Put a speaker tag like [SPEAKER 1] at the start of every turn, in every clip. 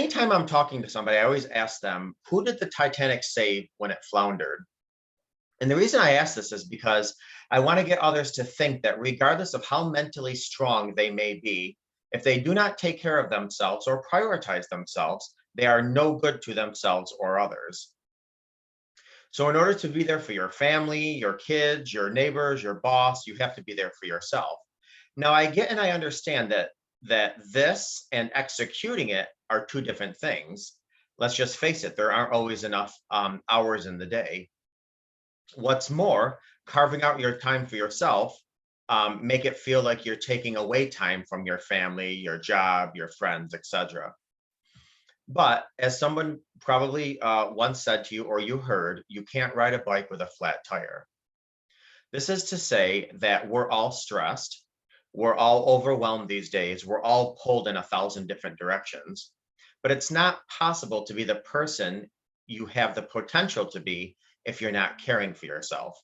[SPEAKER 1] Anytime I'm talking to somebody, I always ask them, who did the Titanic save when it floundered? And the reason I ask this is because I want to get others to think that regardless of how mentally strong they may be, if they do not take care of themselves or prioritize themselves, they are no good to themselves or others. So, in order to be there for your family, your kids, your neighbors, your boss, you have to be there for yourself. Now, I get and I understand that this and executing it are two different things. Let's just face it, there aren't always enough hours in the day. What's more, carving out your time for yourself, make it feel like you're taking away time from your family, your job, your friends, etc. But as someone probably once said to you or you heard, you can't ride a bike with a flat tire. This is to say that we're all stressed, we're all overwhelmed these days, we're all pulled in a thousand different directions, but it's not possible to be the person you have the potential to be if you're not caring for yourself.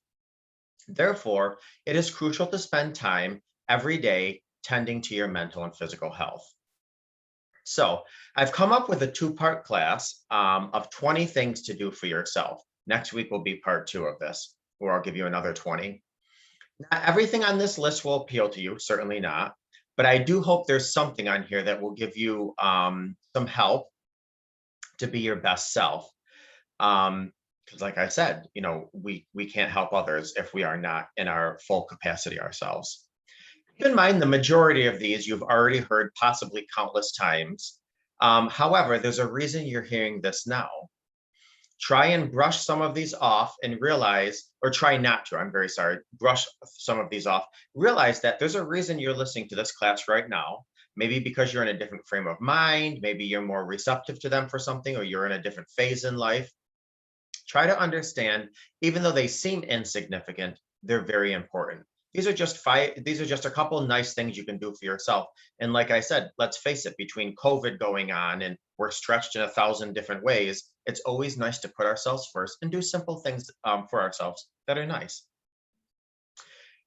[SPEAKER 1] Therefore, it is crucial to spend time every day tending to your mental and physical health. So, I've come up with a two-part class of 20 things to do for yourself. Next week will be part two of this, where I'll give you another 20. Not everything on this list will appeal to you, certainly not. But I do hope there's something on here that will give you some help to be your best self. Because, like I said, we can't help others if we are not in our full capacity ourselves. Keep in mind, the majority of these you've already heard possibly countless times. However, there's a reason you're hearing this now. Try and brush some of these off and realize, or try not to, I'm very sorry, brush some of these off. Realize that there's a reason you're listening to this class right now. Maybe because you're in a different frame of mind, maybe you're more receptive to them for something, or you're in a different phase in life. Try to understand, even though they seem insignificant, they're very important. These are just a couple nice things you can do for yourself. And like I said, let's face it, between COVID going on and we're stretched in a thousand different ways, it's always nice to put ourselves first and do simple things for ourselves that are nice.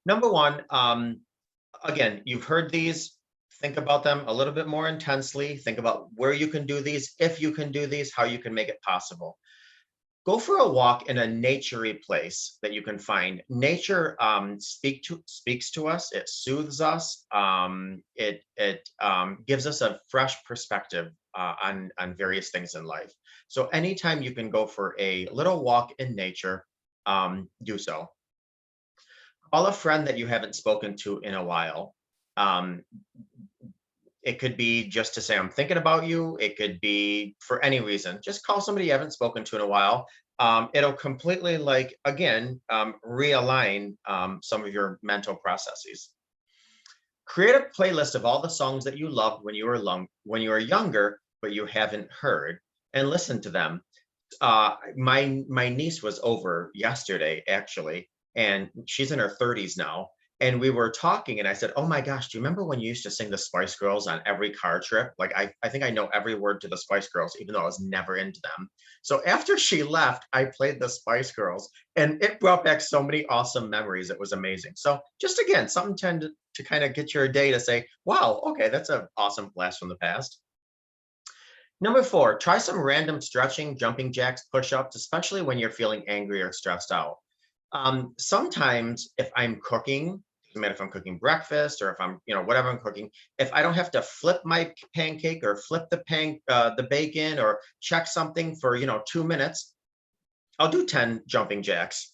[SPEAKER 1] Number one, again, you've heard these. Think about them a little bit more intensely. Think about where you can do these, if you can do these, how you can make it possible. Go for a walk in a naturey place that you can find. Nature speaks to us. It soothes us. It gives us a fresh perspective on various things in life. So anytime you can go for a little walk in nature, do so. Call a friend that you haven't spoken to in a while. Um, it could be just to say, I'm thinking about you. It could be for any reason. Just call somebody you haven't spoken to in a while. It'll completely, like, again, realign some of your mental processes. Create a playlist of all the songs that you loved when you were younger, but you haven't heard, and listen to them. My niece was over yesterday, actually, and she's in her 30s now. And we were talking, and I said, "Oh my gosh, do you remember when you used to sing the Spice Girls on every car trip? Like, I think I know every word to the Spice Girls, even though I was never into them." So after she left, I played the Spice Girls, and it brought back so many awesome memories. It was amazing. So just again, something to kind of get your day to say, "Wow, okay, that's an awesome blast from the past." Number four, try some random stretching, jumping jacks, push-ups, especially when you're feeling angry or stressed out. Sometimes if I'm cooking, doesn't matter if I'm cooking breakfast or if I'm, whatever I'm cooking, if I don't have to flip my pancake or flip the bacon or check something for, 2 minutes, I'll do 10 jumping jacks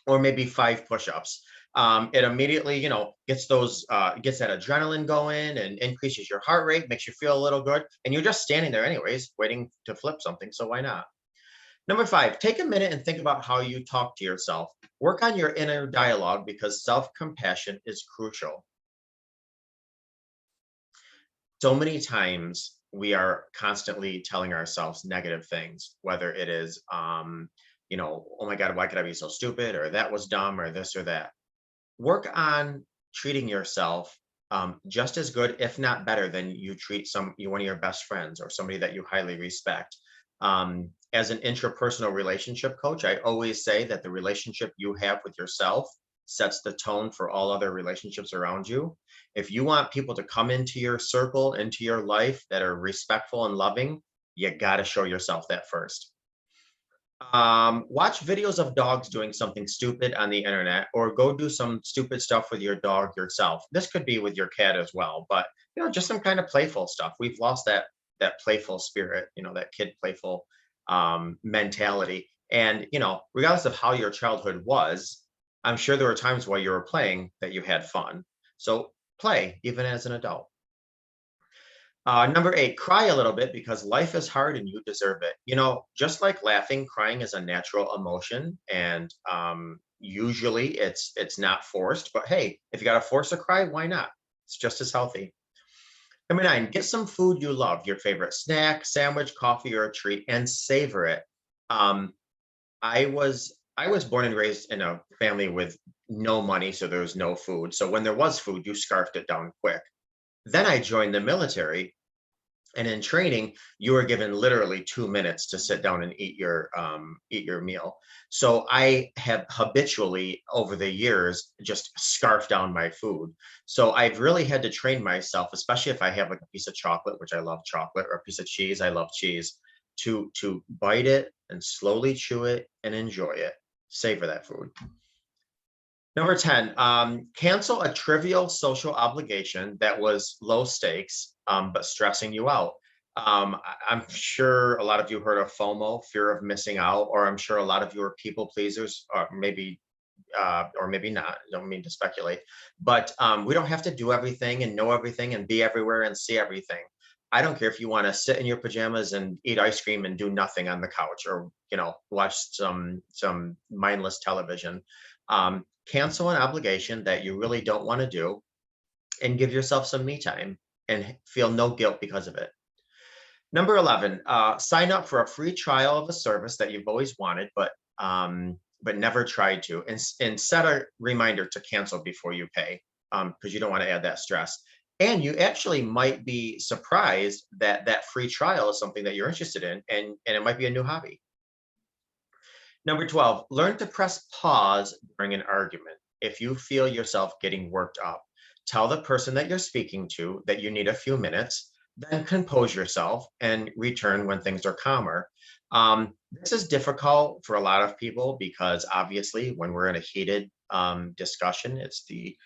[SPEAKER 1] or maybe 5 push-ups. It immediately, gets that adrenaline going and increases your heart rate, makes you feel a little good. And you're just standing there anyways, waiting to flip something. So why not? Number five, take a minute and think about how you talk to yourself. Work on your inner dialogue because self-compassion is crucial. So many times we are constantly telling ourselves negative things, whether it is, oh my God, why could I be so stupid? Or that was dumb, or this or that. Work on treating yourself just as good, if not better, than you treat one of your best friends or somebody that you highly respect. As an intrapersonal relationship coach, I always say that the relationship you have with yourself sets the tone for all other relationships around you. If you want people to come into your circle, into your life that are respectful and loving, You got to show yourself that first. Watch videos of dogs doing something stupid on the internet, or go do some stupid stuff with your dog yourself. This could be with your cat as well, but just some kind of playful stuff. We've lost that playful spirit, that kid playful mentality. And regardless of how your childhood was, I'm sure there were times while you were playing that you had fun. So play even as an adult. Number 8, cry a little bit because life is hard and you deserve it. Just like laughing, crying is a natural emotion, and usually it's not forced. But hey, if you got to force a cry, why not? It's just as healthy. Number 9, get some food you love, your favorite snack, sandwich, coffee, or a treat, and savor it. Um, I was born and raised in a family with no money, so there was no food. So when there was food, you scarfed it down quick. Then I joined the military, and in training, you were given literally 2 minutes to sit down and eat your meal. So I have habitually over the years just scarfed down my food. So I've really had to train myself, especially if I have like a piece of chocolate, which I love chocolate, or a piece of cheese, I love cheese, to bite it and slowly chew it and enjoy it. Savor that food. Number 10, cancel a trivial social obligation that was low stakes, but stressing you out. I'm sure a lot of you heard of FOMO, fear of missing out, or I'm sure a lot of you are people pleasers, or maybe not. Don't mean to speculate, but we don't have to do everything and know everything and be everywhere and see everything. I don't care if you want to sit in your pajamas and eat ice cream and do nothing on the couch, or watch some mindless television. Cancel an obligation that you really don't want to do, and give yourself some me time and feel no guilt because of it. Number 11, sign up for a free trial of a service that you've always wanted, but never tried to, and set a reminder to cancel before you pay, because you don't want to add that stress. And you actually might be surprised that that free trial is something that you're interested in, and it might be a new hobby. Number 12, learn to press pause during an argument. If you feel yourself getting worked up, tell the person that you're speaking to that you need a few minutes, then compose yourself and return when things are calmer. This is difficult for a lot of people because obviously, when we're in a heated discussion, it's the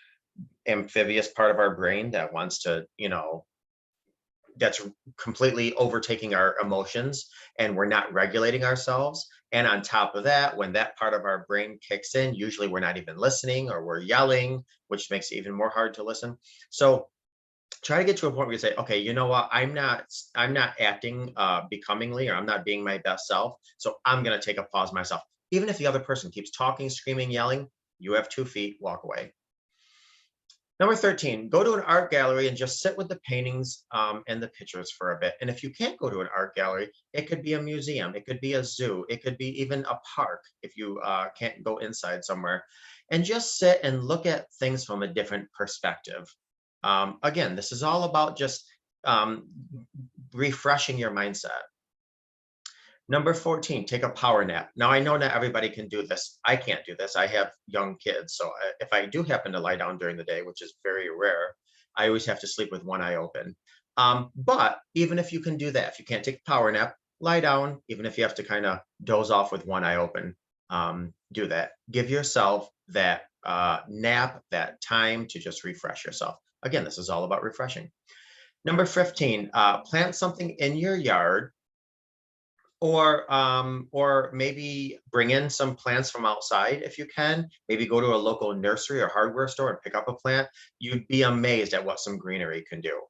[SPEAKER 1] amphibious part of our brain that wants to, that's completely overtaking our emotions, and we're not regulating ourselves. And on top of that, when that part of our brain kicks in, usually we're not even listening, or we're yelling, which makes it even more hard to listen. So try to get to a point where you say, okay, you know what, I'm not acting becomingly, or I'm not being my best self, so I'm going to take a pause myself. Even if the other person keeps talking, screaming, yelling, you have 2 feet, walk away. Number 13, go to an art gallery and just sit with the paintings and the pictures for a bit. And if you can't go to an art gallery, it could be a museum, it could be a zoo, it could be even a park if you can't go inside somewhere. And just sit and look at things from a different perspective. Again, this is all about just refreshing your mindset. Number 14, take a power nap. Now, I know not everybody can do this. I can't do this. I have young kids. So if I do happen to lie down during the day, which is very rare, I always have to sleep with one eye open. But even if you can do that, if you can't take a power nap, lie down. Even if you have to kind of doze off with one eye open, do that. Give yourself that nap, that time to just refresh yourself. Again, this is all about refreshing. Number 15, plant something in your yard, or maybe bring in some plants from outside if you can. Maybe go to a local nursery or hardware store and pick up a plant. You'd be amazed at what some greenery can do.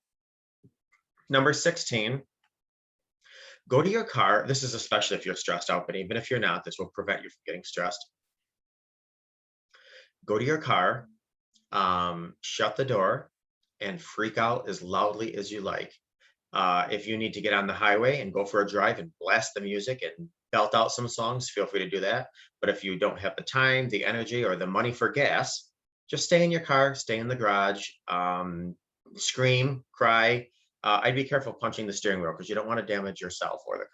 [SPEAKER 1] Number 16, go to your car. This is especially if you're stressed out, but even if you're not, this will prevent you from getting stressed. Go to your car, shut the door, and freak out as loudly as you like. If you need to get on the highway and go for a drive and blast the music and belt out some songs, feel free to do that. But if you don't have the time, the energy, or the money for gas, just stay in your car, stay in the garage, scream, cry. I'd be careful punching the steering wheel because you don't want to damage yourself or the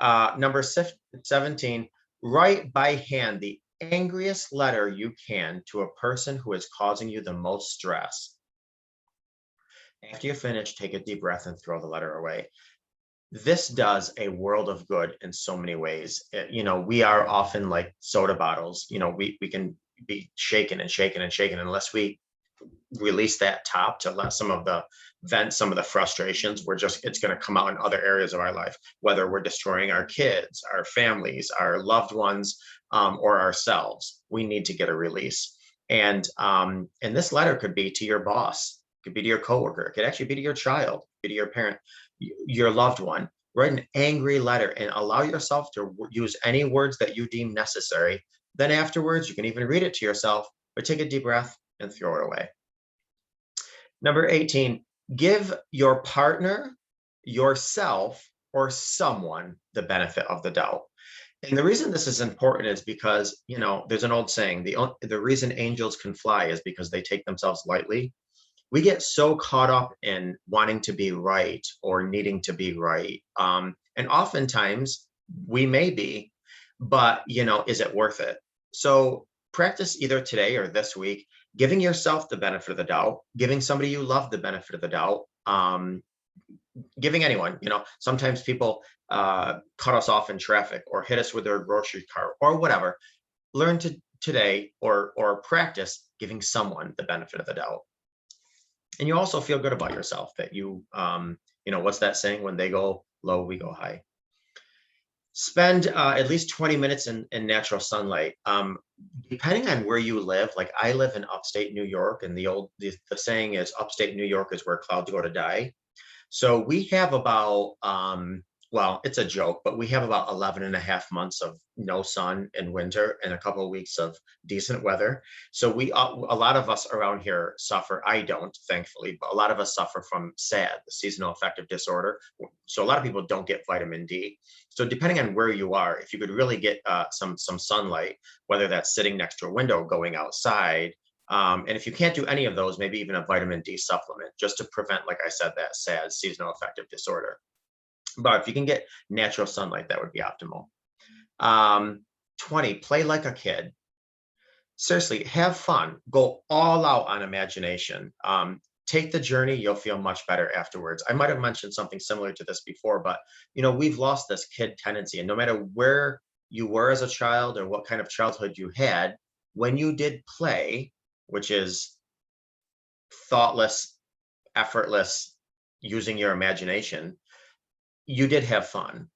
[SPEAKER 1] car. Number 17, write by hand the angriest letter you can to a person who is causing you the most stress. After you finish, take a deep breath and throw the letter away. This does a world of good in so many ways. We are often like soda bottles. We can be shaken and shaken and shaken unless we release that top to let some of the vent some of the frustrations. It's going to come out in other areas of our life, whether we're destroying our kids, our families, our loved ones, or ourselves. We need to get a release. And this letter could be to your boss, it could be to your coworker, it could actually be to your child, be to your parent, your loved one. Write an angry letter and allow yourself to use any words that you deem necessary. Then afterwards, you can even read it to yourself, but take a deep breath and throw it away. Number 18, give your partner, yourself, or someone the benefit of the doubt. And the reason this is important is because, there's an old saying, the reason angels can fly is because they take themselves lightly. We get so caught up in wanting to be right or needing to be right. And oftentimes we may be, but, is it worth it? So practice either today or this week, giving yourself the benefit of the doubt, giving somebody you love the benefit of the doubt, giving anyone, sometimes people cut us off in traffic or hit us with their grocery cart or whatever. Learn to today or practice giving someone the benefit of the doubt. And you also feel good about yourself that what's that saying? When they go low, we go high. Spend at least 20 minutes in natural sunlight. Depending on where you live, like I live in upstate New York, and the saying is upstate New York is where clouds go to die. So we have about, well, it's a joke, but we have about 11 and a half months of no sun in winter and a couple of weeks of decent weather. So a lot of us around here suffer. I don't, thankfully, but a lot of us suffer from SAD, the seasonal affective disorder. So a lot of people don't get vitamin D. So depending on where you are, if you could really get some sunlight, whether that's sitting next to a window, going outside, and if you can't do any of those, maybe even a vitamin D supplement, just to prevent, like I said, that SAD, seasonal affective disorder. But if you can get natural sunlight, that would be optimal. 20, play like a kid. Seriously, have fun. Go all out on imagination. Take the journey. You'll feel much better afterwards. I might have mentioned something similar to this before, but we've lost this kid tendency. And no matter where you were as a child or what kind of childhood you had, when you did play, which is thoughtless, effortless, using your imagination, you did have fun.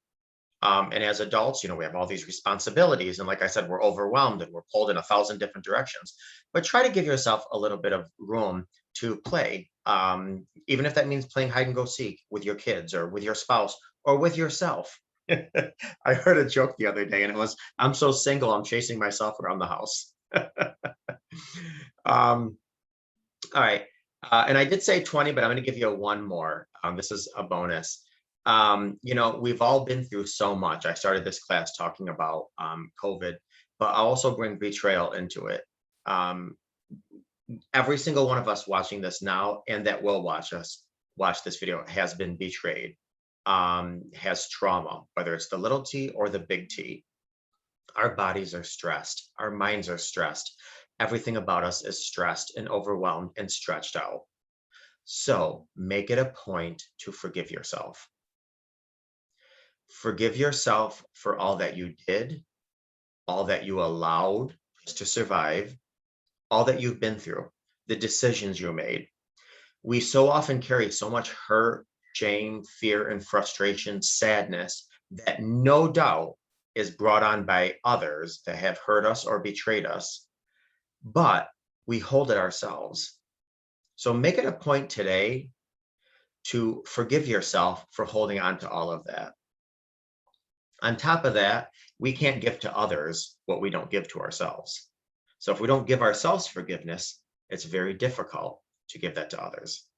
[SPEAKER 1] And as adults, we have all these responsibilities. And like I said, we're overwhelmed and we're pulled in 1,000 different directions. But try to give yourself a little bit of room to play, even if that means playing hide and go seek with your kids or with your spouse or with yourself. I heard a joke the other day and it was, I'm so single, I'm chasing myself around the house. All right. And I did say 20, but I'm going to give you one more. This is a bonus. We've all been through so much. I started this class talking about COVID, but I also bring betrayal into it. Every single one of us watching this now and that will watch this video has been betrayed, has trauma, whether it's the little t or the big T. Our bodies are stressed. Our minds are stressed. Everything about us is stressed and overwhelmed and stretched out. So make it a point to forgive yourself. Forgive yourself for all that you did, all that you allowed to survive, all that you've been through, the decisions you made. We so often carry so much hurt, shame, fear, and frustration, sadness that no doubt is brought on by others that have hurt us or betrayed us, but we hold it ourselves. So make it a point today to forgive yourself for holding on to all of that. On top of that, we can't give to others what we don't give to ourselves. So if we don't give ourselves forgiveness, it's very difficult to give that to others.